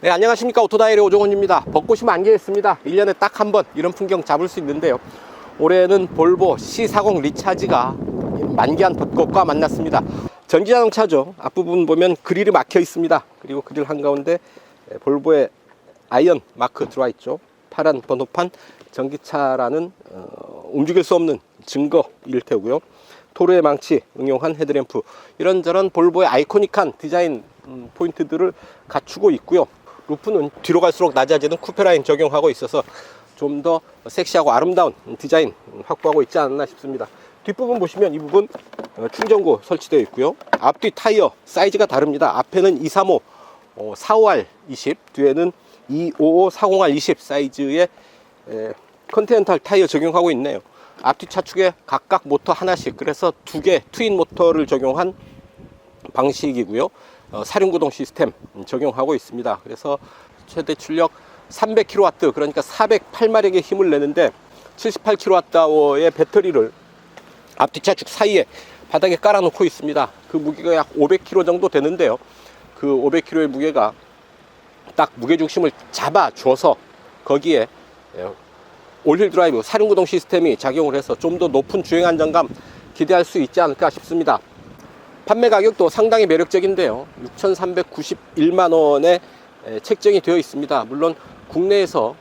네, 안녕하십니까. 오토다이리 오종원입니다. 벚꽃이 만개했습니다. 1년에 딱 한 번 이런 풍경 잡을 수 있는데요, 올해는 볼보 C40 리차지가 만개한 벚꽃과 만났습니다. 전기자동차죠. 앞부분 보면 그릴이 막혀 있습니다. 그리고 그릴 한가운데 볼보의 아이언 마크 들어와 있죠. 파란 번호판, 전기차라는 움직일 수 없는 증거일 테고요. 토르의 망치 응용한 헤드램프, 이런저런 볼보의 아이코닉한 디자인 포인트들을 갖추고 있고요. 루프는 뒤로 갈수록 낮아지는 쿠페라인 적용하고 있어서 좀 더 섹시하고 아름다운 디자인 확보하고 있지 않나 싶습니다. 뒷부분 보시면 이 부분 충전구 설치되어 있고요. 앞뒤 타이어 사이즈가 다릅니다. 앞에는 235 45R 20, 뒤에는 255 40R 20 사이즈의 컨티넨탈 타이어 적용하고 있네요. 앞뒤 차축에 각각 모터 하나씩, 그래서 두 개 트윈 모터를 적용한 방식이고요. 사륜구동 시스템 적용하고 있습니다. 그래서 최대 출력 300kW, 그러니까 408마력의 힘을 내는데 78kWh의 배터리를 앞뒤 차축 사이에 바닥에 깔아 놓고 있습니다. 그 무게가 약 500kg 정도 되는데요, 그 500kg의 무게가 딱 무게중심을 잡아줘서 거기에 올힐 드라이브 사륜구동 시스템이 작용을 해서 좀 더 높은 주행 안정감 기대할 수 있지 않을까 싶습니다. 판매 가격도 상당히 매력적인데요, 6,391만원에 책정이 되어 있습니다. 물론 국내에서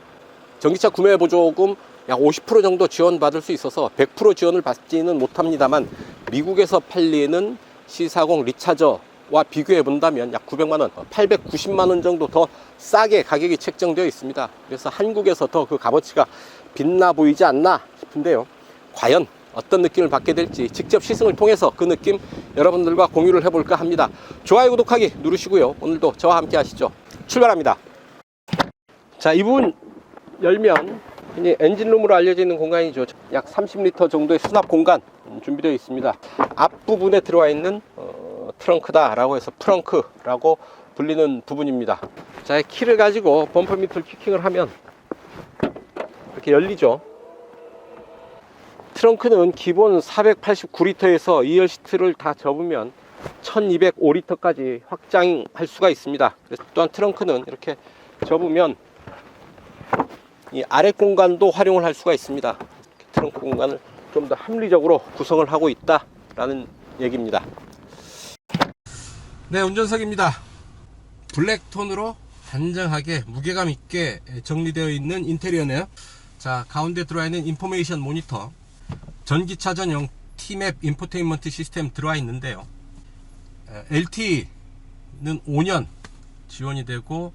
전기차 구매 보조금 약 50% 정도 지원받을 수 있어서 100% 지원을 받지는 못합니다만, 미국에서 팔리는 C40 리차저와 비교해 본다면 약 900만원, 890만원 정도 더 싸게 가격이 책정되어 있습니다. 그래서 한국에서 더 그 값어치가 빛나 보이지 않나 싶은데요, 과연 어떤 느낌을 받게 될지 직접 시승을 통해서 그 느낌 여러분들과 공유를 해볼까 합니다. 좋아요, 구독하기 누르시고요. 오늘도 저와 함께 하시죠. 출발합니다. 자, 이 부분 열면 엔진룸으로 알려져 있는 공간이죠. 약 30리터 정도의 수납 공간 준비되어 있습니다. 앞부분에 들어와 있는 트렁크다 라고 해서 프렁크라고 불리는 부분입니다. 자, 키를 가지고 범퍼 밑을 키킹을 하면 이렇게 열리죠. 트렁크는 기본 489리터에서 2열 시트를 다 접으면 1205리터까지 확장할 수가 있습니다. 또한 트렁크는 이렇게 접으면 이 아래 공간도 활용을 할 수가 있습니다. 트렁크 공간을 좀 더 합리적으로 구성을 하고 있다라는 얘기입니다. 네, 운전석입니다. 블랙톤으로 단정하게 무게감 있게 정리되어 있는 인테리어네요. 자, 가운데 들어와 있는 인포메이션 모니터, 전기차 전용 T맵 인포테인먼트 시스템 들어와 있는데요, LTE는 5년 지원이 되고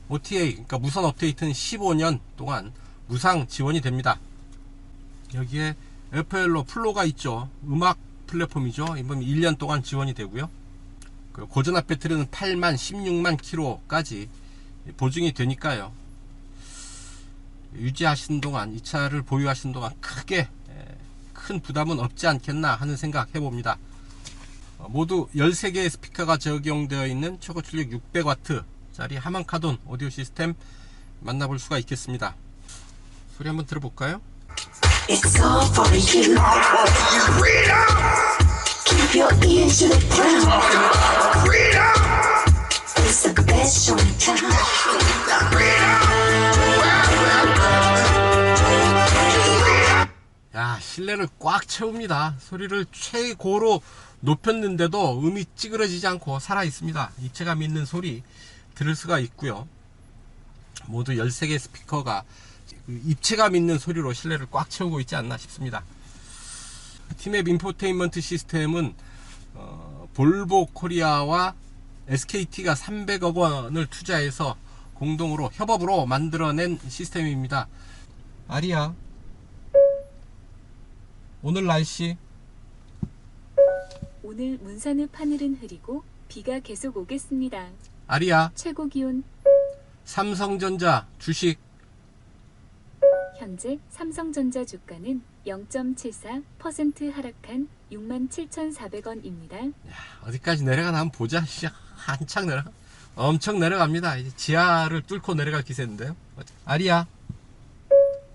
OTA, 그러니까 무선 업데이트는 15년 동안 무상 지원이 됩니다. 여기에 FLO 플로가 있죠. 음악 플랫폼이죠. 이번 1년 동안 지원이 되고요. 고전압 배터리는 8만 16만 킬로까지 보증이 되니까요, 유지하시는 동안, 이 차를 보유하시는 동안 크게 큰 부담은 없지 않겠나 하는 생각 해봅니다. 모두 13개의 스피커가 적용되어 있는 최고 출력 600W 짜리 하만카돈 오디오 시스템 만나볼 수가 있겠습니다. 소리 한번 들어볼까요? It's all for you. Keep your ears to the ground. It's the best show in town. 야, 실내를 꽉 채웁니다. 소리를 최고로 높였는데도 음이 찌그러지지 않고 살아있습니다. 입체감 있는 소리 들을 수가 있고요. 모두 13개 스피커가 입체감 있는 소리로 실내를 꽉 채우고 있지 않나 싶습니다. T맵 인포테인먼트 시스템은 볼보 코리아와 SKT가 300억 원을 투자해서 공동으로 협업으로 만들어낸 시스템입니다. 아리야, 오늘 날씨? 오늘 문산읍 하늘은 흐리고 비가 계속 오겠습니다. 아리야, 최고 기온 삼성전자 주식. 현재 삼성전자 주가는 0.74% 하락한 67,400원입니다. 어디까지 내려가나 한번 보자. 한창 내려가. 엄청 내려갑니다. 이제 지하를 뚫고 내려갈 기세인데요. 아리야,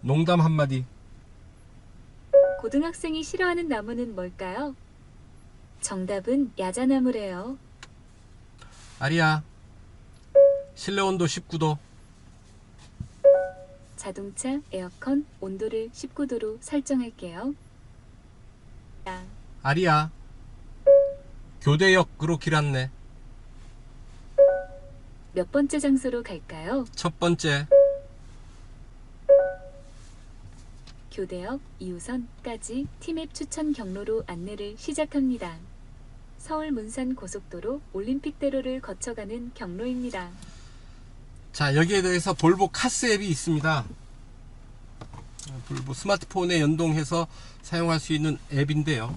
농담 한마디. 고등학생이 싫어하는 나무는 뭘까요? 정답은 야자나무래요. 아리야, 실내 온도 19도. 자동차 에어컨 온도를 19도로 설정할게요. 아리야, 교대역으로 길 안내. 몇 번째 장소로 갈까요? 첫 번째. 교대역 2호선까지 티맵 추천 경로로 안내를 시작합니다. 서울 문산 고속도로 올림픽대로를 거쳐가는 경로입니다. 자, 여기에 대해서 볼보 카스 앱이 있습니다. 볼보 스마트폰에 연동해서 사용할 수 있는 앱인데요.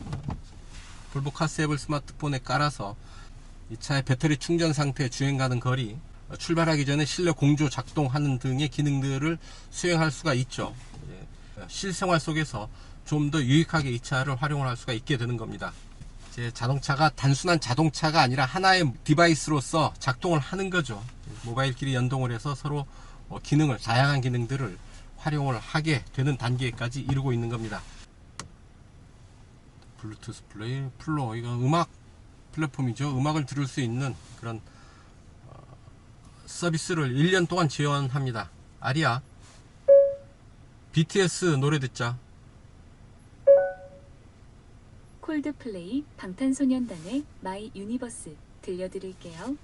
볼보 카스 앱을 스마트폰에 깔아서 이 차의 배터리 충전 상태, 주행 가는 거리, 출발하기 전에 실내 공조 작동하는 등의 기능들을 수행할 수가 있죠. 실생활 속에서 좀 더 유익하게 이 차를 활용을 할 수가 있게 되는 겁니다. 이제 자동차가 단순한 자동차가 아니라 하나의 디바이스로서 작동을 하는 거죠. 모바일끼리 연동을 해서 서로 기능을, 다양한 기능들을 활용을 하게 되는 단계까지 이루고 있는 겁니다. 블루투스 플레이, 플로, 이건 음악 플랫폼이죠. 음악을 들을 수 있는 그런 서비스를 1년 동안 지원합니다. 아리야, BTS 노래 듣자. 콜드플레이 방탄소년단의 마이 유니버스 들려드릴게요.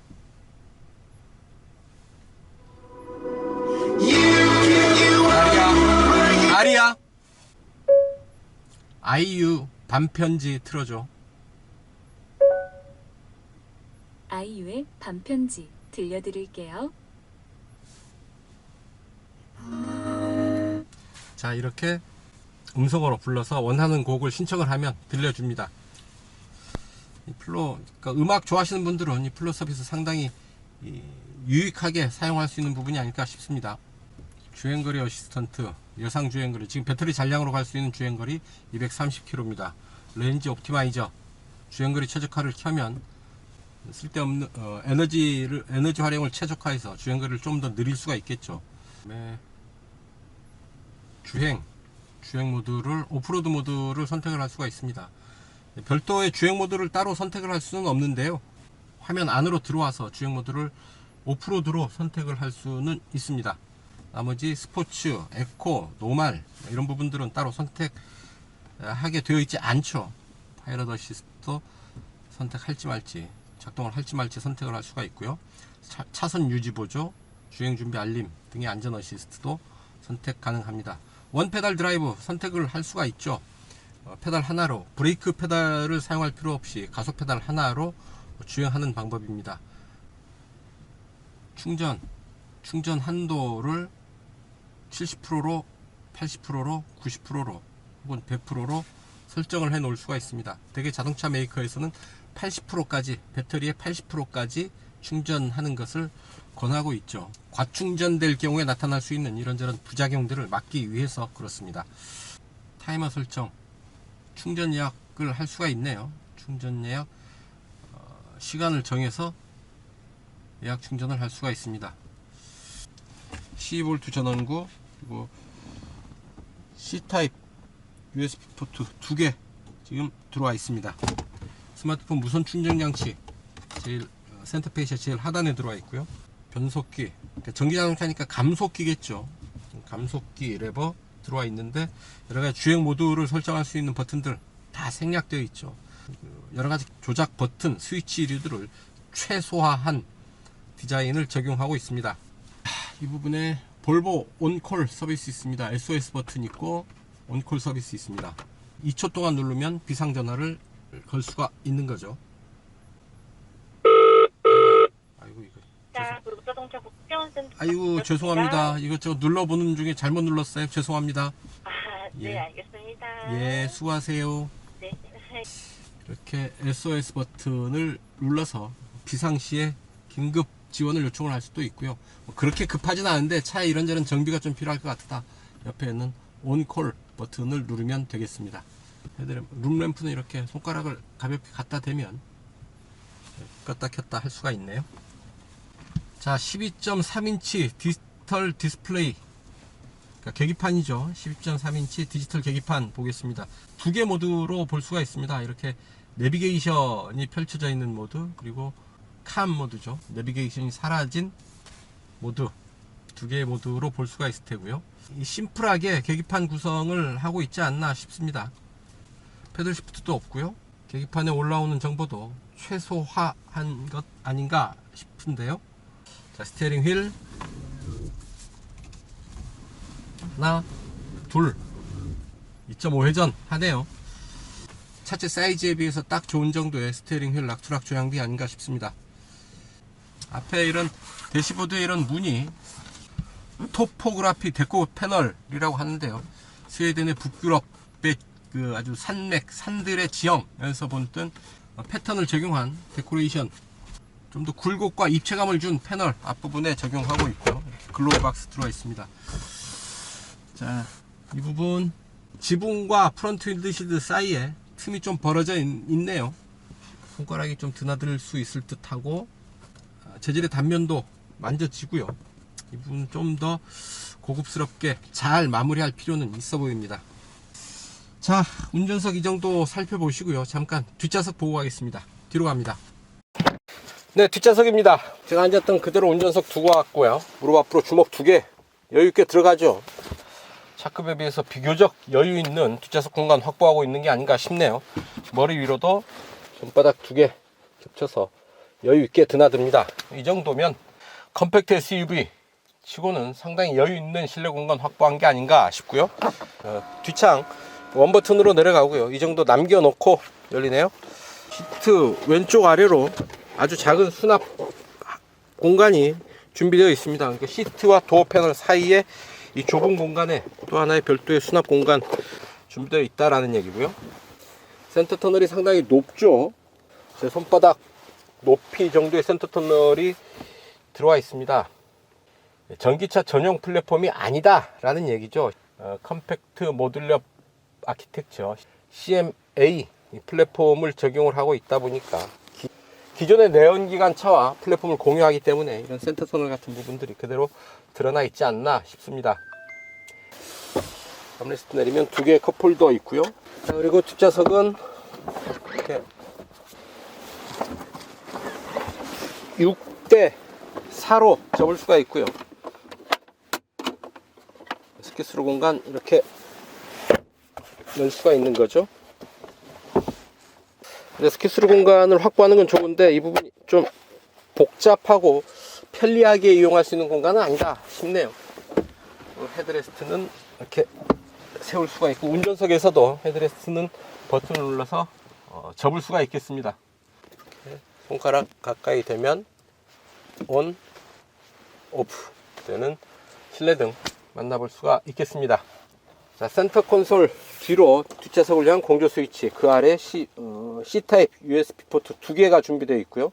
아리야, 아이유 반편지 틀어줘. 아이유의 반편지 들려드릴게요. 자, 이렇게 음성으로 불러서 원하는 곡을 신청을 하면 들려줍니다. 이 플로, 그러니까 음악 좋아하시는 분들은 이 플로 서비스 상당히 유익하게 사용할 수 있는 부분이 아닐까 싶습니다. 주행거리 어시스턴트, 여상 주행거리, 지금 배터리 잔량으로 갈 수 있는 주행거리 230km입니다. 레인지 옵티마이저, 주행거리 최적화를 켜면 쓸데없는 에너지 활용을 최적화해서 주행거리를 좀 더 느릴 수가 있겠죠. 주행 모드를, 오프로드 모드를 선택을 할 수가 있습니다. 별도의 주행 모드를 따로 선택을 할 수는 없는데요. 화면 안으로 들어와서 주행 모드를 오프로드로 선택을 할 수는 있습니다. 나머지 스포츠, 에코, 노말 이런 부분들은 따로 선택하게 되어 있지 않죠. 파일럿 어시스트도 선택할지 말지, 작동을 할지 말지 선택을 할 수가 있고요. 차선 유지 보조, 주행 준비 알림 등의 안전 어시스트도 선택 가능합니다. 원 페달 드라이브 선택을 할 수가 있죠. 페달 하나로, 브레이크 페달을 사용할 필요 없이 가속 페달 하나로 주행하는 방법입니다. 충전 한도를 70%로, 80%로, 90%로 혹은 100%로 설정을 해 놓을 수가 있습니다. 대개 자동차 메이커에서는 80%까지, 배터리의 80%까지 충전하는 것을 권하고 있죠. 과충전될 경우에 나타날 수 있는 이런저런 부작용들을 막기 위해서 그렇습니다. 타이머 설정, 충전 예약을 할 수가 있네요. 충전 예약, 시간을 정해서 예약 충전을 할 수가 있습니다. 12V 전원구, 그리고 C타입 USB 포트 2개 지금 들어와 있습니다. 스마트폰 무선 충전 장치 제일 센터페이지의 제일 하단에 들어와 있고요. 변속기, 그러니까 전기자동차니까 감속기겠죠. 감속기 레버 들어와 있는데 여러가지 주행 모드를 설정할 수 있는 버튼들 다 생략되어 있죠. 여러가지 조작 버튼, 스위치류들을 최소화한 디자인을 적용하고 있습니다. 이 부분에 볼보 온콜 서비스 있습니다. SOS 버튼 있고 온콜 서비스 있습니다. 2초 동안 누르면 비상전화를 걸 수가 있는 거죠. 아이고, 이거. 자, 자동차 국제원센터. 아이고, 죄송합니다. 이것저것 눌러보는 중에 잘못 눌렀어요. 죄송합니다. 아, 네, 예. 알겠습니다. 예, 수고하세요. 네. 이렇게 SOS 버튼을 눌러서 비상시에 긴급 지원을 요청을 할 수도 있고요. 그렇게 급하진 않은데 차에 이런저런 정비가 좀 필요할 것 같다. 옆에 있는 온콜 버튼을 누르면 되겠습니다. 룸램프는 이렇게 손가락을 가볍게 갖다 대면 껐다 켰다 할 수가 있네요. 자, 12.3인치 디지털 디스플레이, 그러니까 계기판이죠. 12.3인치 디지털 계기판 보겠습니다. 두 개 모드로 볼 수가 있습니다. 이렇게 내비게이션이 펼쳐져 있는 모드, 그리고 캄 모드죠. 내비게이션이 사라진 모드, 두 개의 모드로 볼 수가 있을 테고요. 이 심플하게 계기판 구성을 하고 있지 않나 싶습니다. 패들 시프트도 없고요. 계기판에 올라오는 정보도 최소화한 것 아닌가 싶은데요. 자, 스티어링 휠 하나, 둘, 2.5회전 하네요. 차체 사이즈에 비해서 딱 좋은 정도의 스티어링 휠 락투락 조향비 아닌가 싶습니다. 앞에 이런 대시보드에 이런 무늬 토포그라피 데코 패널이라고 하는데요. 스웨덴의 북유럽의 그 아주 산들의 지형에서 본뜬 패턴을 적용한 데코레이션, 좀 더 굴곡과 입체감을 준 패널 앞부분에 적용하고 있고요. 글로우 박스 들어와 있습니다. 자, 이 부분 지붕과 프론트 윈드실드 사이에 틈이 좀 벌어져 있네요. 손가락이 좀 드나들 수 있을 듯 하고, 재질의 단면도 만져지고요. 이 부분 좀 더 고급스럽게 잘 마무리할 필요는 있어 보입니다. 자, 운전석 이 정도 살펴보시고요. 잠깐 뒷좌석 보고 가겠습니다. 뒤로 갑니다. 네, 뒷좌석입니다. 제가 앉았던 그대로 운전석 두고 왔고요. 무릎 앞으로 주먹 2개 여유있게 들어가죠. 차급에 비해서 비교적 여유 있는 뒷좌석 공간 확보하고 있는 게 아닌가 싶네요. 머리 위로도 손바닥 2개 겹쳐서 여유 있게 드나듭니다. 이 정도면 컴팩트 SUV 치고는 상당히 여유 있는 실내 공간 확보한 게 아닌가 싶고요. 뒷창 원버튼으로 내려가고요. 이 정도 남겨놓고 열리네요. 시트 왼쪽 아래로 아주 작은 수납 공간이 준비되어 있습니다. 그러니까 시트와 도어 패널 사이에 이 좁은 공간에 또 하나의 별도의 수납 공간 준비되어 있다라는 얘기고요. 센터 터널이 상당히 높죠. 제 손바닥 높이 정도의 센터 터널이 들어와 있습니다. 전기차 전용 플랫폼이 아니다 라는 얘기죠. 컴팩트 모듈러 아키텍처 CMA 플랫폼을 적용을 하고 있다 보니까 기존의 내연기관 차와 플랫폼을 공유하기 때문에 이런 센터 터널 같은 부분들이 그대로 드러나 있지 않나 싶습니다. 암레스트 내리면 2개의 컵홀더 있고요. 자, 그리고 뒷좌석은 이렇게 6대 4로 접을 수가 있고요. 스키스로 공간 이렇게 넣을 수가 있는 거죠. 스키스로 공간을 확보하는 건 좋은데 이 부분이 좀 복잡하고 편리하게 이용할 수 있는 공간은 아니다 싶네요. 헤드레스트는 이렇게 세울 수가 있고, 운전석에서도 헤드레스트는 버튼을 눌러서 접을 수가 있겠습니다. 손가락 가까이 대면 온, 오프 되는 실내등 만나볼 수가 있겠습니다. 자, 센터 콘솔 뒤로 뒷좌석을 향한 공조 스위치, 그 아래 C타입 USB 포트 2개가 준비되어 있고요.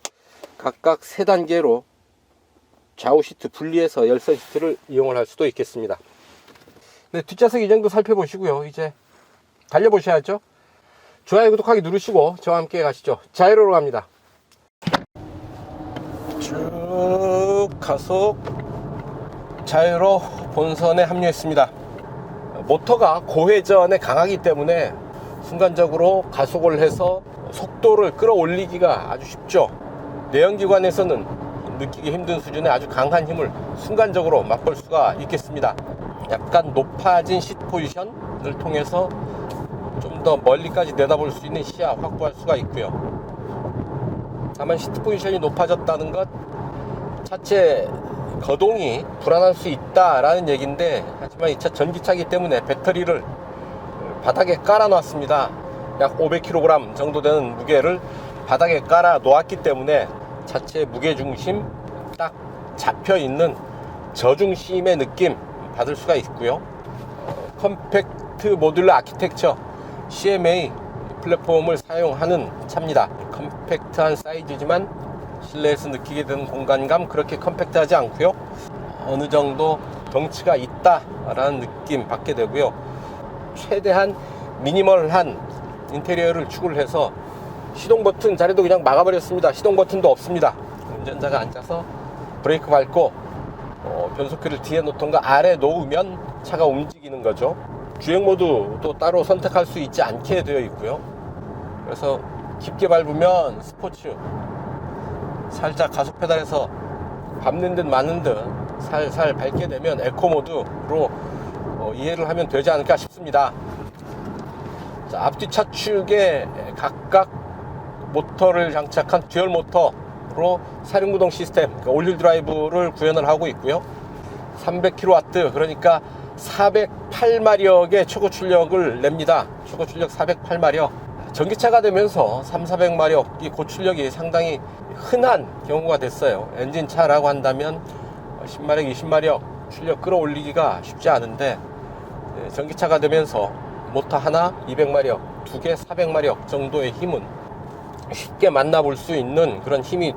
각각 3단계로 좌우 시트 분리해서 열선 시트를 이용을 할 수도 있겠습니다. 네, 뒷좌석 이 정도 살펴보시고요. 이제 달려보셔야죠. 좋아요, 구독하기 누르시고 저와 함께 가시죠. 자이로로 갑니다. 쭉 가속, 자이로 본선에 합류했습니다. 모터가 고회전에 강하기 때문에 순간적으로 가속을 해서 속도를 끌어올리기가 아주 쉽죠. 내연기관에서는 느끼기 힘든 수준의 아주 강한 힘을 순간적으로 맛볼 수가 있겠습니다. 약간 높아진 시트 포지션을 통해서 좀 더 멀리까지 내다볼 수 있는 시야 확보할 수가 있고요. 다만 시트 포지션이 높아졌다는 것, 차체 거동이 불안할 수 있다라는 얘기인데, 하지만 이 차 전기차이기 때문에 배터리를 바닥에 깔아 놨습니다. 약 500kg 정도 되는 무게를 바닥에 깔아 놓았기 때문에 자체 무게중심 딱 잡혀 있는 저중심의 느낌 받을 수가 있고요. 컴팩트 모듈러 아키텍처 CMA 플랫폼을 사용하는 차입니다. 컴팩트한 사이즈지만 실내에서 느끼게 되는 공간감 그렇게 컴팩트하지 않고요. 어느 정도 덩치가 있다라는 느낌 받게 되고요. 최대한 미니멀한 인테리어를 추구를 해서 시동 버튼 자리도 그냥 막아버렸습니다. 시동 버튼도 없습니다. 운전자가 앉아서 브레이크 밟고 변속기를 뒤에 놓던가 아래 놓으면 차가 움직이는 거죠. 주행 모드도 따로 선택할 수 있지 않게 되어 있고요. 그래서 깊게 밟으면 스포츠, 살짝 가속 페달에서 밟는 듯 마는 듯 살살 밟게 되면 에코모드로 이해를 하면 되지 않을까 싶습니다. 자, 앞뒤 차축에 각각 모터를 장착한 듀얼 모터로 사륜구동 시스템, 그러니까 올휠 드라이브를 구현을 하고 있고요. 300kW, 그러니까 408마력의 최고 출력을 냅니다. 최고 출력 408마력. 전기차가 되면서 400마력, 이 고출력이 상당히 흔한 경우가 됐어요. 엔진차라고 한다면 10마력, 20마력 출력 끌어올리기가 쉽지 않은데, 전기차가 되면서 모터 하나 200마력, 두 개 400마력 정도의 힘은 쉽게 만나볼 수 있는 그런 힘이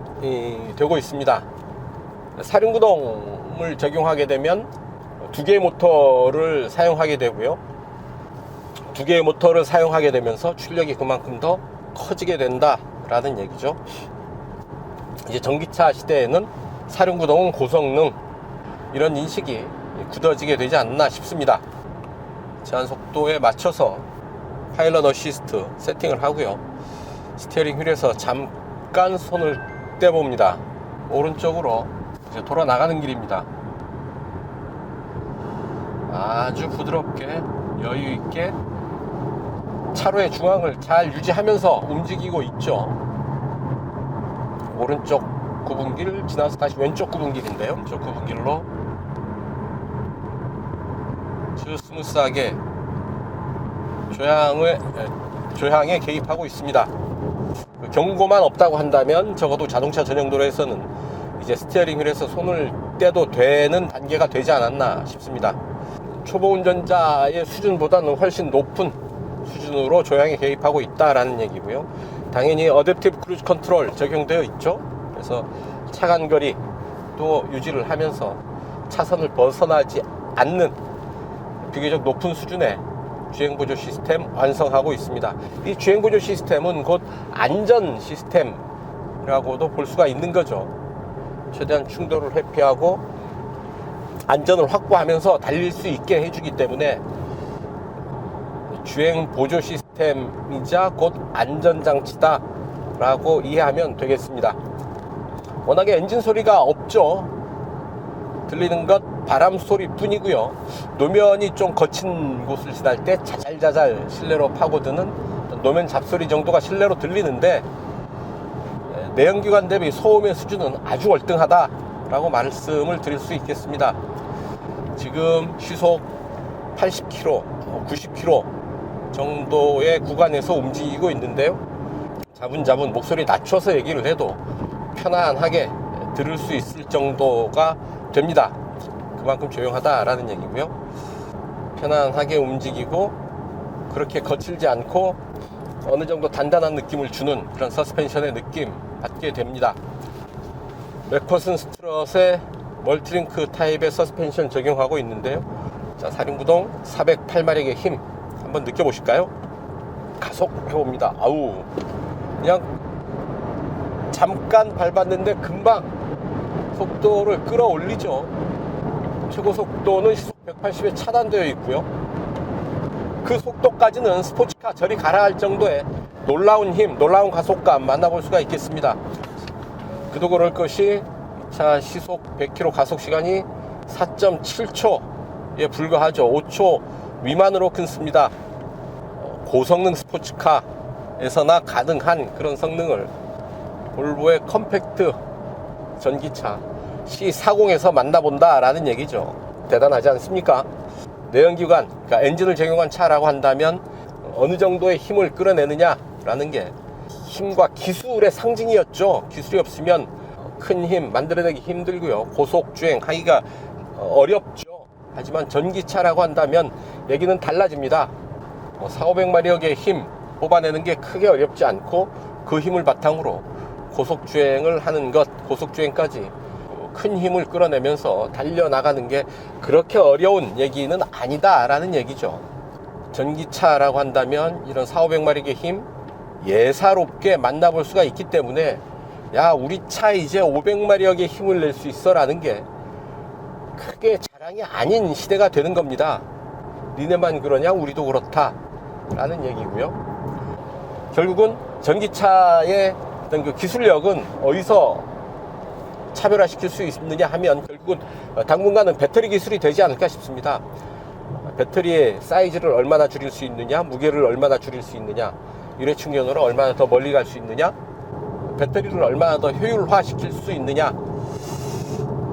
되고 있습니다. 사륜구동을 적용하게 되면 두 개의 모터를 사용하게 되고요. 두 개의 모터를 사용하게 되면서 출력이 그만큼 더 커지게 된다라는 얘기죠. 이제 전기차 시대에는 사륜구동은 고성능, 이런 인식이 굳어지게 되지 않나 싶습니다. 제한 속도에 맞춰서 파일럿 어시스트 세팅을 하고요. 스티어링 휠에서 잠깐 손을 떼봅니다. 오른쪽으로 이제 돌아 나가는 길입니다. 아주 부드럽게 여유 있게 차로의 중앙을 잘 유지하면서 움직이고 있죠. 오른쪽 구분길 지나서 다시 왼쪽 구분길인데요. 왼쪽 구분길로 아주 스무스하게 조향에 개입하고 있습니다. 경고만 없다고 한다면 적어도 자동차 전용 도로에서는 이제 스티어링 휠에서 손을 떼도 되는 단계가 되지 않았나 싶습니다. 초보 운전자의 수준보다는 훨씬 높은 수준으로 조향에 개입하고 있다라는 얘기고요. 당연히 어댑티브 크루즈 컨트롤 적용되어 있죠. 그래서 차간거리 또 유지를 하면서 차선을 벗어나지 않는 비교적 높은 수준의 주행보조 시스템 완성하고 있습니다. 이 주행보조 시스템은 곧 안전 시스템이라고도 볼 수가 있는 거죠. 최대한 충돌을 회피하고 안전을 확보하면서 달릴 수 있게 해주기 때문에 주행보조 시스템이자 곧 안전장치다 라고 이해하면 되겠습니다. 워낙에 엔진 소리가 없죠. 들리는 것 바람 소리 뿐이고요. 노면이 좀 거친 곳을 지날 때 자잘자잘 실내로 파고드는 노면 잡소리 정도가 실내로 들리는데, 내연기관 대비 소음의 수준은 아주 월등하다 라고 말씀을 드릴 수 있겠습니다. 지금 시속 80km, 90km 정도의 구간에서 움직이고 있는데요. 자분자분 목소리 낮춰서 얘기를 해도 편안하게 들을 수 있을 정도가 됩니다. 그만큼 조용하다라는 얘기고요. 편안하게 움직이고 그렇게 거칠지 않고 어느 정도 단단한 느낌을 주는 그런 서스펜션의 느낌 받게 됩니다. 맥퍼슨 스트럿의 멀티링크 타입의 서스펜션 적용하고 있는데요. 자, 사륜구동 408마력의 힘 한번 느껴보실까요? 가속해봅니다. 아우, 그냥 잠깐 밟았는데 금방 속도를 끌어올리죠. 최고 속도는 시속 180에 차단되어 있고요. 그 속도까지는 스포츠카 저리 가라 할 정도의 놀라운 힘, 놀라운 가속감 만나볼 수가 있겠습니다. 그도 그럴 것이 차 시속 100km 가속 시간이 4.7초에 불과하죠. 5초 미만으로 끊습니다. 고성능 스포츠카에서나 가능한 그런 성능을 볼보의 컴팩트 전기차 C40에서 만나본다 라는 얘기죠. 대단하지 않습니까? 내연기관, 그러니까 엔진을 적용한 차라고 한다면 어느 정도의 힘을 끌어내느냐 라는 게 힘과 기술의 상징이었죠. 기술이 없으면 큰 힘 만들어내기 힘들고요. 고속 주행하기가 어렵죠. 하지만 전기차라고 한다면 얘기는 달라집니다. 400-500마력의 힘 뽑아내는 게 크게 어렵지 않고 그 힘을 바탕으로 고속 주행을 하는 것, 고속 주행까지 큰 힘을 끌어내면서 달려나가는 게 그렇게 어려운 얘기는 아니다라는 얘기죠. 전기차라고 한다면 이런 400-500마력의 힘 예사롭게 만나볼 수가 있기 때문에 야, 우리 차 이제 500마력의 힘을 낼 수 있어 라는 게 크게 자랑이 아닌 시대가 되는 겁니다. 니네만 그러냐 우리도 그렇다 라는 얘기고요. 결국은 전기차의 어떤 그 기술력은 어디서 차별화시킬 수 있느냐 하면 결국은 당분간은 배터리 기술이 되지 않을까 싶습니다. 배터리의 사이즈를 얼마나 줄일 수 있느냐, 무게를 얼마나 줄일 수 있느냐, 유래 충전으로 얼마나 더 멀리 갈 수 있느냐, 배터리를 얼마나 더 효율화 시킬 수 있느냐,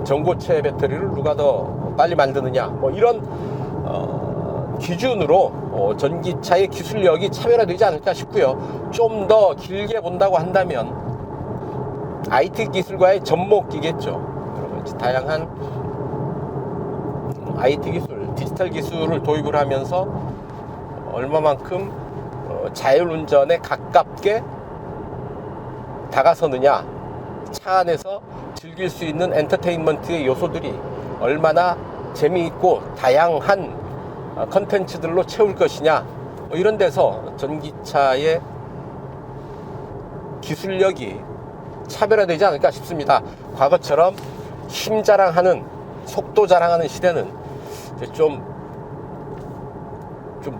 전고체 배터리를 누가 더 빨리 만드느냐, 뭐 이런 기준으로 전기차의 기술력이 차별화되지 않을까 싶고요. 좀 더 길게 본다고 한다면 IT 기술과의 접목이겠죠. 여러 가지 다양한 IT 기술, 디지털 기술을 도입을 하면서 얼마만큼 자율운전에 가깝게 다가서느냐, 차 안에서 즐길 수 있는 엔터테인먼트의 요소들이 얼마나 재미있고 다양한 컨텐츠들로 채울 것이냐, 뭐 이런 데서 전기차의 기술력이 차별화되지 않을까 싶습니다. 과거처럼 힘 자랑하는, 속도 자랑하는 시대는 이제 좀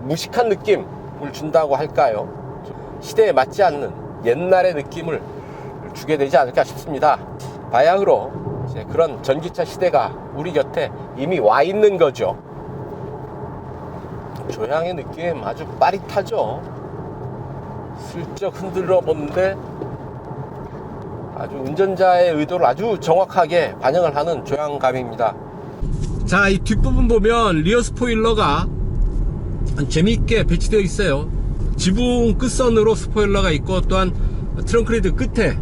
무식한 느낌을 준다고 할까요? 시대에 맞지 않는 옛날의 느낌을 주게 되지 않을까 싶습니다. 바야흐로 이제 그런 전기차 시대가 우리 곁에 이미 와 있는 거죠. 조향의 느낌 아주 빠릿하죠. 슬쩍 흔들어 보는데 아주 운전자의 의도를 아주 정확하게 반영을 하는 조향감입니다. 자, 이 뒷부분 보면 리어 스포일러가 재미있게 배치되어 있어요. 지붕 끝선으로 스포일러가 있고, 또한 트렁크레드 끝에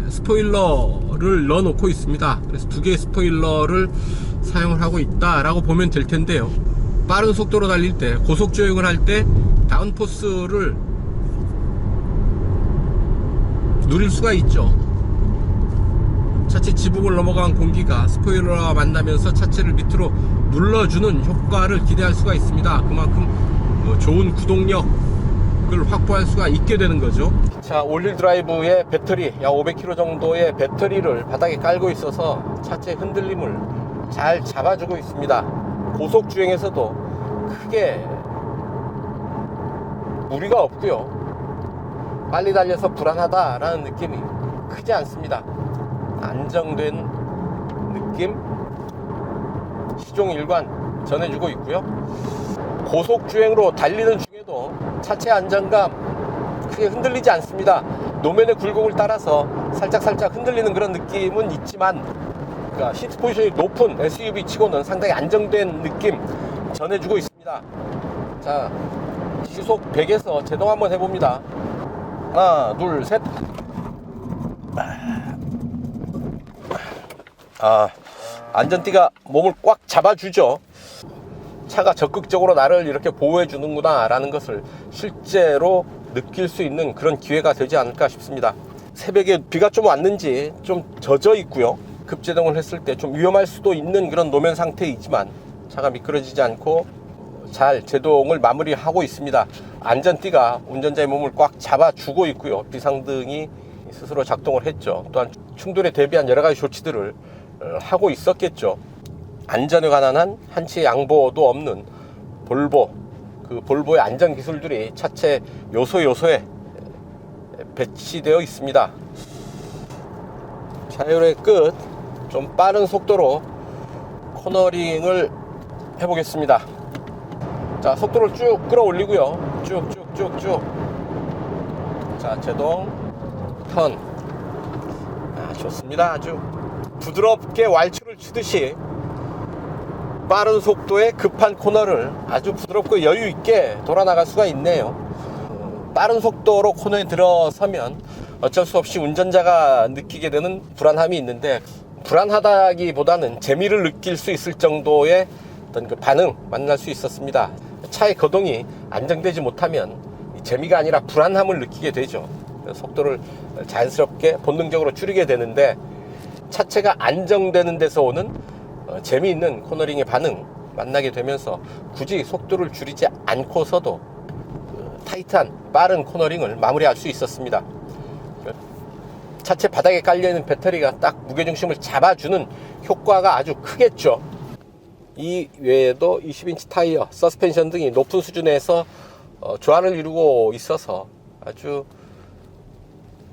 스포일러를 넣어 놓고 있습니다. 그래서 두 개의 스포일러를 사용을 하고 있다라고 보면 될 텐데요. 빠른 속도로 달릴 때, 고속 주행을 할 때 다운포스를 누릴 수가 있죠. 차체 지붕을 넘어간 공기가 스포일러와 만나면서 차체를 밑으로 눌러주는 효과를 기대할 수가 있습니다. 그만큼 좋은 구동력을 확보할 수가 있게 되는 거죠. 자, 올릴 드라이브의 배터리, 약 500km 정도의 배터리를 바닥에 깔고 있어서 차체 흔들림을 잘 잡아주고 있습니다. 고속 주행에서도 크게 무리가 없고요. 빨리 달려서 불안하다라는 느낌이 크지 않습니다. 안정된 느낌, 시종일관 전해주고 있고요. 고속 주행으로 달리는 중에도 차체 안정감 크게 흔들리지 않습니다. 노면의 굴곡을 따라서 살짝 흔들리는 그런 느낌은 있지만, 그러니까 시트 포지션이 높은 SUV 치고는 상당히 안정된 느낌 전해주고 있습니다. 자, 시속 100에서 제동 한번 해봅니다. 하나, 둘, 셋. 안전띠가 몸을 꽉 잡아주죠. 차가 적극적으로 나를 이렇게 보호해 주는구나 라는 것을 실제로 느낄 수 있는 그런 기회가 되지 않을까 싶습니다. 새벽에 비가 좀 왔는지 좀 젖어 있고요. 급제동을 했을 때 좀 위험할 수도 있는 그런 노면 상태이지만 차가 미끄러지지 않고 잘 제동을 마무리하고 있습니다. 안전띠가 운전자의 몸을 꽉 잡아주고 있고요. 비상등이 스스로 작동을 했죠. 또한 충돌에 대비한 여러 가지 조치들을 하고 있었겠죠. 안전에 관한 한치의 양보도 없는 볼보, 그 볼보의 안전 기술들이 차체 요소에 배치되어 있습니다. 자율의 끝, 좀 빠른 속도로 코너링을 해보겠습니다. 자, 속도를 쭉 끌어올리고요. 쭉. 자, 제동, 턴. 좋습니다. 아주 부드럽게 왈츠를 치듯이 빠른 속도의 급한 코너를 아주 부드럽고 여유 있게 돌아 나갈 수가 있네요. 빠른 속도로 코너에 들어서면 어쩔 수 없이 운전자가 느끼게 되는 불안함이 있는데, 불안하다기보다는 재미를 느낄 수 있을 정도의 어떤 그 반응 만날 수 있었습니다. 차의 거동이 안정되지 못하면 재미가 아니라 불안함을 느끼게 되죠. 속도를 자연스럽게 본능적으로 줄이게 되는데, 차체가 안정되는 데서 오는 재미있는 코너링의 반응 만나게 되면서 굳이 속도를 줄이지 않고서도 타이트한 빠른 코너링을 마무리할 수 있었습니다. 차체 바닥에 깔려있는 배터리가 딱 무게중심을 잡아주는 효과가 아주 크겠죠. 이 외에도 20인치 타이어, 서스펜션 등이 높은 수준에서 조화를 이루고 있어서 아주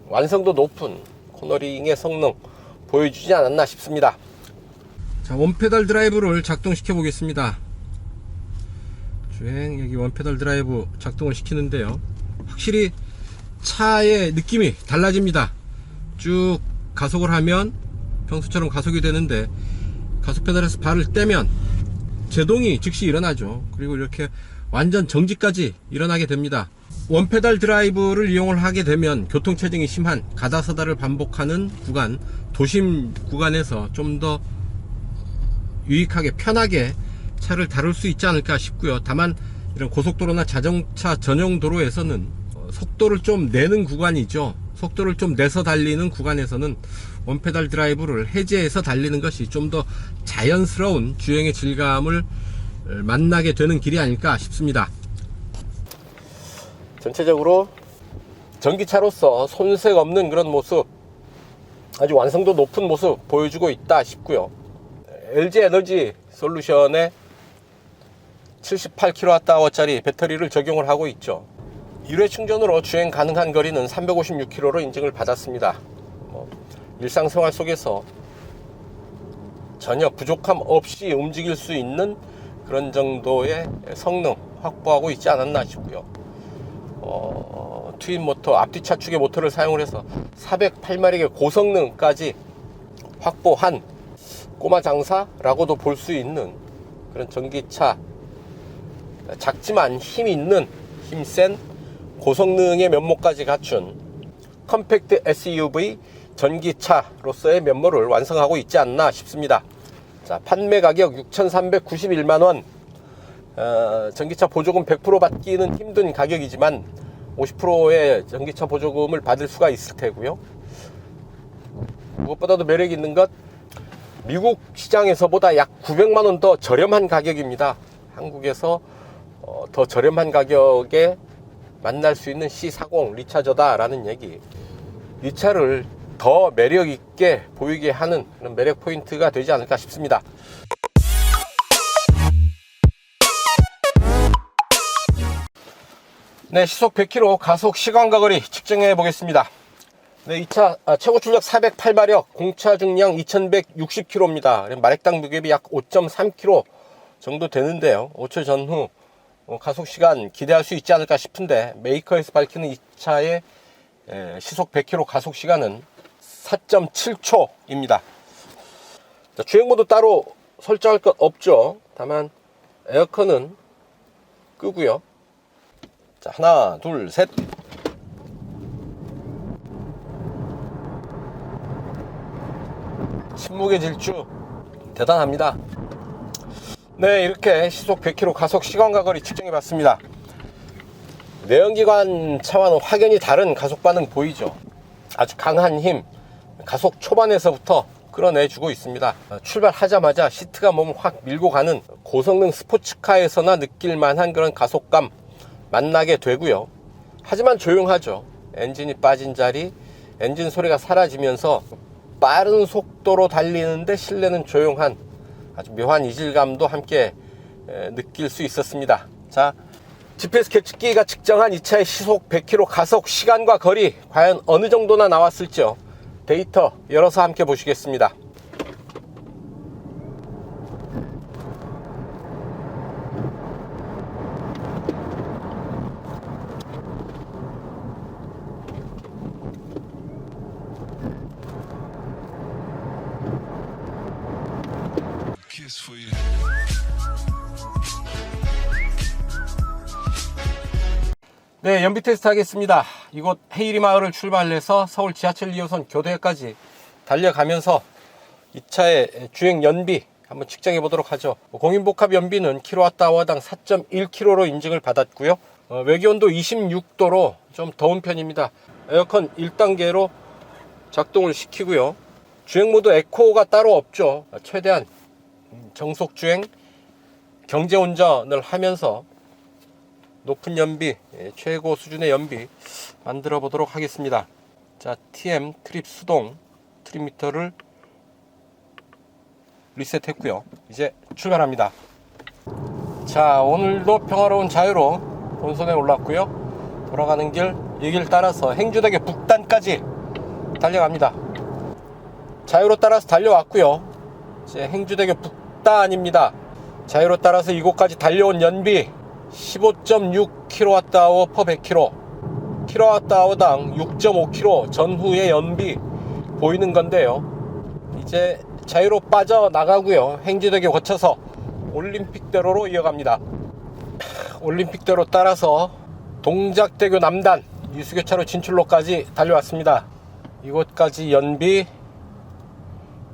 완성도 높은 코너링의 성능 보여주지 않았나 싶습니다. 자, 원페달 드라이브를 작동시켜 보겠습니다. 주행, 여기 원페달 드라이브 작동을 시키는데요, 확실히 차의 느낌이 달라집니다. 쭉 가속을 하면 평소처럼 가속이 되는데, 가속 페달에서 발을 떼면 제동이 즉시 일어나죠. 그리고 이렇게 완전 정지까지 일어나게 됩니다. 원페달 드라이브를 이용을 하게 되면 교통체증이 심한 가다서다를 반복하는 구간, 도심 구간에서 좀 더 유익하게 편하게 차를 다룰 수 있지 않을까 싶고요. 다만 이런 고속도로나 자동차 전용 도로에서는 속도를 좀 내는 구간이죠. 속도를 좀 내서 달리는 구간에서는 원페달 드라이브를 해제해서 달리는 것이 좀 더 자연스러운 주행의 질감을 만나게 되는 길이 아닐까 싶습니다. 전체적으로 전기차로서 손색 없는 그런 모습, 아주 완성도 높은 모습 보여주고 있다 싶고요. LG 에너지 솔루션의 78kWh짜리 배터리를 적용을 하고 있죠. 1회 충전으로 주행 가능한 거리는 356km로 인증을 받았습니다. 일상생활 속에서 전혀 부족함 없이 움직일 수 있는 그런 정도의 성능 확보하고 있지 않았나 싶고요. 트윈 모터, 앞뒤 차축의 모터를 사용을 해서 408마력의 고성능까지 확보한 꼬마 장사라고도 볼 수 있는 그런 전기차, 작지만 힘 있는, 힘센 고성능의 면모까지 갖춘 컴팩트 SUV 전기차로서의 면모를 완성하고 있지 않나 싶습니다. 자, 판매 가격 6,391만원, 전기차 보조금 100% 받기는 힘든 가격이지만 50%의 전기차 보조금을 받을 수가 있을 테고요. 무엇보다도 매력 있는 것, 미국 시장에서보다 약 900만원 더 저렴한 가격입니다. 한국에서 더 저렴한 가격에 만날 수 있는 C40 리차저다 라는 얘기, 이 차를 더 매력 있게 보이게 하는 그런 매력 포인트가 되지 않을까 싶습니다. 네, 시속 100km 가속 시간과 거리 측정해 보겠습니다. 네, 이 차 최고 출력 408마력, 공차 중량 2160km입니다. 마력당 무게비 약 5.3kg 정도 되는데요. 5초 전후 가속 시간 기대할 수 있지 않을까 싶은데, 메이커에서 밝히는 이 차의 시속 100km 가속 시간은 4.7초입니다. 주행모드 따로 설정할 것 없죠. 다만 에어컨은 끄고요. 자, 하나, 둘, 셋. 침묵의 질주 대단합니다. 네, 이렇게 시속 100km 가속 시간과 거리 측정해 봤습니다. 내연기관 차와는 확연히 다른 가속 반응 보이죠. 아주 강한 힘, 가속 초반에서부터 끌어내주고 있습니다. 출발하자마자 시트가 몸을 확 밀고 가는 고성능 스포츠카에서나 느낄 만한 그런 가속감 만나게 되고요. 하지만 조용하죠. 엔진이 빠진 자리, 엔진 소리가 사라지면서 빠른 속도로 달리는데 실내는 조용한 아주 묘한 이질감도 함께 느낄 수 있었습니다. 자, GPS 계측기가 측정한 이 차의 시속 100km 가속 시간과 거리 과연 어느 정도나 나왔을지요. 데이터 열어서 함께 보시겠습니다. 네, 연비 테스트 하겠습니다. 이곳 헤이리 마을을 출발해서 서울 지하철 2호선 교대까지 달려가면서 이 차의 주행 연비 한번 측정해 보도록 하죠. 공인복합 연비는 kWh당 4.1kg로 인증을 받았고요. 외기온도 26도로 좀 더운 편입니다. 에어컨 1단계로 작동을 시키고요. 주행모드 에코가 따로 없죠. 최대한 정속주행, 경제운전을 하면서 높은 연비, 최고 수준의 연비 만들어 보도록 하겠습니다. 자, TM 트립 수동 트립미터를 리셋했고요. 이제 출발합니다. 자, 오늘도 평화로운 자유로 본선에 올랐고요. 돌아가는 길, 이 길 따라서 행주대교 북단까지 달려갑니다. 자유로 따라서 달려왔고요. 이제 행주대교 북단입니다. 자유로 따라서 이곳까지 달려온 연비 15.6kWh per 100km, kWh당 6.5km 전후의 연비 보이는 건데요. 이제 자유로 빠져나가고요. 행주대교 거쳐서 올림픽대로로 이어갑니다. 올림픽대로 따라서 동작대교 남단 유수교차로 진출로까지 달려왔습니다. 이곳까지 연비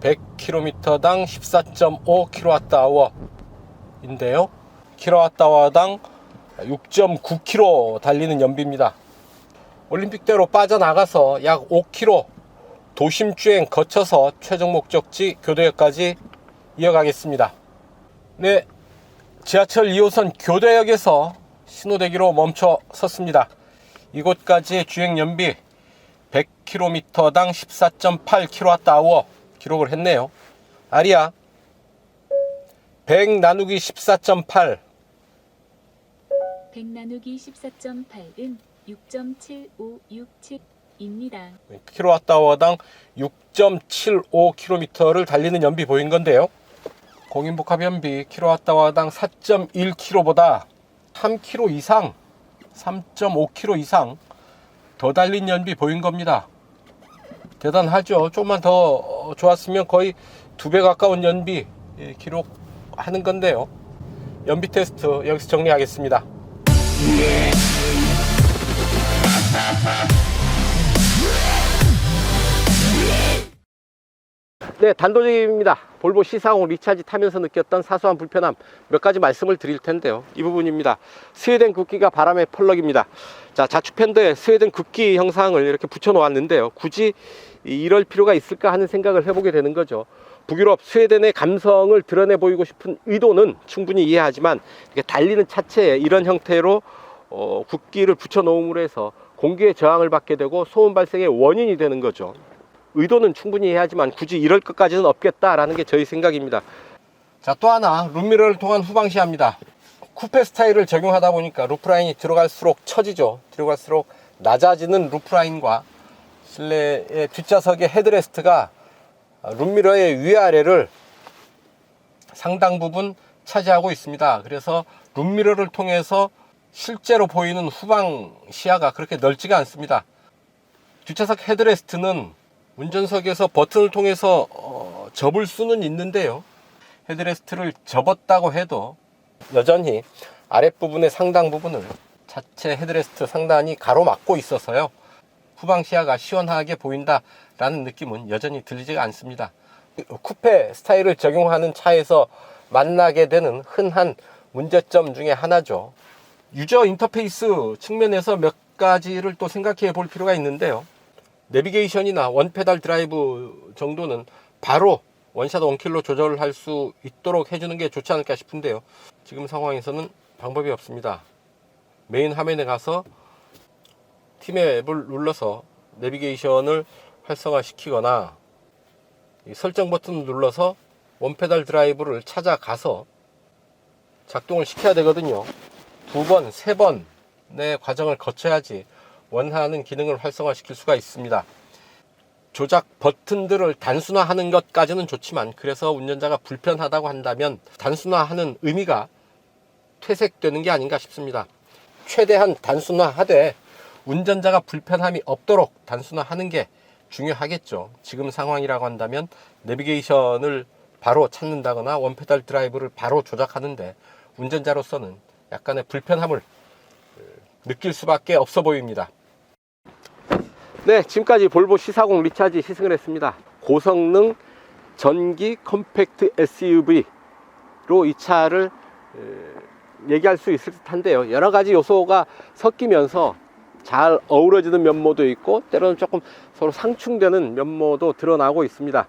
100km당 14.5kWh 인데요. kWh당 6.9km 달리는 연비입니다. 올림픽대로 빠져나가서 약 5km 도심주행 거쳐서 최종 목적지 교대역까지 이어가겠습니다. 네, 지하철 2호선 교대역에서 신호대기로 멈춰 섰습니다. 이곳까지의 주행 연비 100km당 14.8kWh 기록을 했네요. 아리아 100 나누기 14.8 100 나누기 14.8은 6.7567입니다. kWh당 6.75km를 달리는 연비 보인 건데요. 공인복합 연비 kWh당 4.1km보다 3km 이상, 3.5km 이상 더 달린 연비 보인 겁니다. 대단하죠. 조금만 더 좋았으면 거의 2배 가까운 연비 기록하는 건데요. 연비 테스트 여기서 정리하겠습니다. 네, 단도직입니다. 볼보 C40 리차지 타면서 느꼈던 사소한 불편함 몇 가지 말씀을 드릴 텐데요. 이 부분입니다. 스웨덴 국기가 바람의 펄럭입니다. 자, 좌측팬더에 스웨덴 국기 형상을 이렇게 붙여 놓았는데요. 굳이 이럴 필요가 있을까 하는 생각을 해보게 되는 거죠. 북유럽 스웨덴의 감성을 드러내 보이고 싶은 의도는 충분히 이해하지만 이렇게 달리는 차체에 이런 형태로 국기를 붙여 놓음으로 해서 공기의 저항을 받게 되고 소음 발생의 원인이 되는 거죠. 의도는 충분히 이해하지만 굳이 이럴 것까지는 없겠다라는 게 저희 생각입니다. 자, 또 하나 룸미러를 통한 후방시야입니다. 쿠페 스타일을 적용하다 보니까 루프라인이 들어갈수록 처지죠. 들어갈수록 낮아지는 루프라인과 실내의 뒷좌석의 헤드레스트가 룸미러의 위아래를 상당 부분 차지하고 있습니다. 그래서 룸미러를 통해서 실제로 보이는 후방 시야가 그렇게 넓지가 않습니다. 뒷좌석 헤드레스트는 운전석에서 버튼을 통해서 접을 수는 있는데요. 헤드레스트를 접었다고 해도 여전히 아랫부분의 상당 부분을 자체 헤드레스트 상단이 가로막고 있어서요. 후방 시야가 시원하게 보인다라는 느낌은 여전히 들리지가 않습니다. 쿠페 스타일을 적용하는 차에서 만나게 되는 흔한 문제점 중에 하나죠. 유저 인터페이스 측면에서 몇 가지를 또 생각해 볼 필요가 있는데요. 내비게이션이나 원페달 드라이브 정도는 바로 원샷 원킬로 조절을 할 수 있도록 해주는 게 좋지 않을까 싶은데요. 지금 상황에서는 방법이 없습니다. 메인 화면에 가서 T맵을 눌러서 내비게이션을 활성화시키거나 설정 버튼을 눌러서 원페달 드라이브를 찾아가서 작동을 시켜야 되거든요. 2번, 3번의 과정을 거쳐야지 원하는 기능을 활성화시킬 수가 있습니다. 조작 버튼들을 단순화하는 것까지는 좋지만 그래서 운전자가 불편하다고 한다면 단순화하는 의미가 퇴색되는 게 아닌가 싶습니다. 최대한 단순화하되 운전자가 불편함이 없도록 단순화하는 게 중요하겠죠. 지금 상황이라고 한다면 내비게이션을 바로 찾는다거나 원페달 드라이브를 바로 조작하는데 운전자로서는 약간의 불편함을 느낄 수밖에 없어 보입니다. 네, 지금까지 볼보 C40 리차지 시승을 했습니다. 고성능 전기 컴팩트 SUV로 이 차를 얘기할 수 있을 듯한데요. 여러 가지 요소가 섞이면서 잘 어우러지는 면모도 있고 때로는 조금 서로 상충되는 면모도 드러나고 있습니다.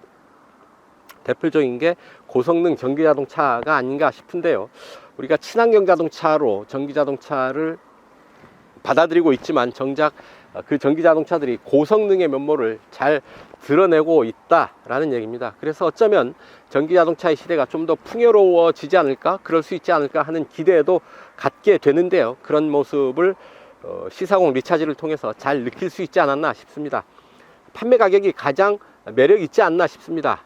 대표적인 게 고성능 전기자동차가 아닌가 싶은데요. 우리가 친환경 자동차로 전기자동차를 받아들이고 있지만 정작 그 전기자동차들이 고성능의 면모를 잘 드러내고 있다라는 얘기입니다. 그래서 어쩌면 전기자동차의 시대가 좀 더 풍요로워지지 않을까, 그럴 수 있지 않을까 하는 기대도 갖게 되는데요. 그런 모습을 C40 리차지를 통해서 잘 느낄 수 있지 않았나 싶습니다. 판매 가격이 가장 매력 있지 않나 싶습니다.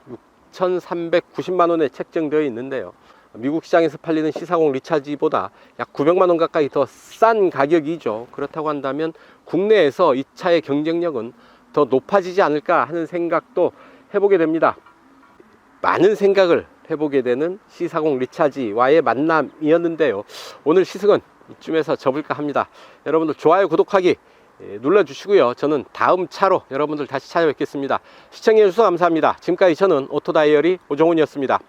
6,390만 원에 책정되어 있는데요. 미국 시장에서 팔리는 C40 리차지보다 약 900만 원 가까이 더 싼 가격이죠. 그렇다고 한다면 국내에서 이 차의 경쟁력은 더 높아지지 않을까 하는 생각도 해보게 됩니다. 많은 생각을 해보게 되는 C40 리차지와의 만남이었는데요. 오늘 시승은 이쯤에서 접을까 합니다. 여러분들 좋아요, 구독하기 눌러주시고요. 저는 다음 차로 여러분들 다시 찾아뵙겠습니다. 시청해주셔서 감사합니다. 지금까지 저는 오토다이어리 오종훈이었습니다.